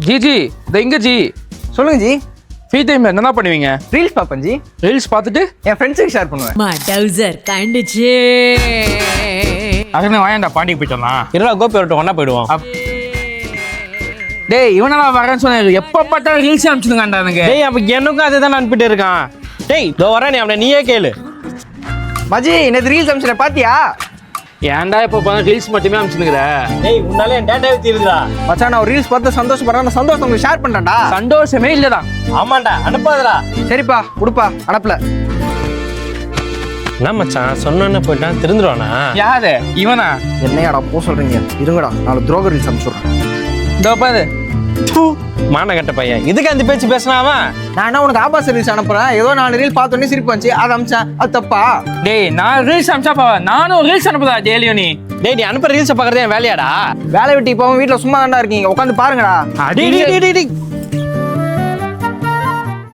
G இது எங்க G? சொல்லுங்க ஜி. ஃப்ரீ டைம்ல என்ன பண்ணுவீங்க? ரீல்ஸ் பார்ப்பேன் ஜி. ரீல்ஸ் பார்த்துட்டு என் ஃப்ரெண்ட்ஸுக்கு ஷேர் பண்ணுவேன். மா டவுசர் கண்டுச்சு. அதுன்னு வாயண்டா பாண்டிக்கு போயிட்டோம்னா. இருடா கோப்பி வரட்டும் ஒன்னா போயிடுவோம். டேய் இவனெல்லாம் வரேன்னு சொன்னாரு. எப்போ பார்த்தாலும் ரீல்ஸ் அனுப்பிச்சுடுங்கண்டா எனக்கு. டேய் அப்ப எனக்கும் அதே தான் அனுப்பிட்டு இருக்கான். டேய் இதோ வரேன் நீ அவனை நீயே கேளு. மஜி நேற்று ரீல்ஸ் அனுப்பிச்சிட்டேன் பாத்தியா? ஏன்டா இப்போ ரீல்ஸ் மட்டுமே அனுப்பிச்சுனுக்குற? டேய் உன்னால என் டேட்டாவே தீருதுடா. மச்சான் நான் ஒரு ரீல்ஸ் பார்த்து சந்தோஷப்படுறேன். அந்த சந்தோஷம் உங்களுக்கு ஷேர் பண்றேன்டா. சந்தோஷமே இல்லடா. ஆமாண்டா அனுப்பாதடா. சரிப்பா கொடுப்பா அனுப்பல. என்ன மச்சான் சொன்னோன்னு போயிட்டான் திருந்துருவானா? யாரு இவனா? என்னையாடா போ சொல்றீங்க? இருங்கடா 4 துரோக ரீல்ஸ் அனுப்பிச்சுடுறேன். இதோ பாரு. மான கட்ட பையன் இதுக்கு அந்த பேச்சு பேசினாவா? நான் என்ன உனக்கு ஆபாச ரீல்ஸ் அனுப்புறேன்? ஏதோ 4 ரீல் பார்த்தோன்னே சிரிப்பு வந்துச்சு அதை அனுப்பிச்சேன். அது தப்பா? டேய் நான் ரீல்ஸ் அனுப்பிச்சா நானும் ரீல்ஸ் அனுப்புதா டெய்லியும் நீ? டேய் நீ அனுப்புற ரீல்ஸை பார்க்கறதே என் வேலையாடா? வேலை விட்டு இப்போ வீட்டில் சும்மா தாண்டா இருக்கீங்க, உட்காந்து பாருங்கடா. டேய்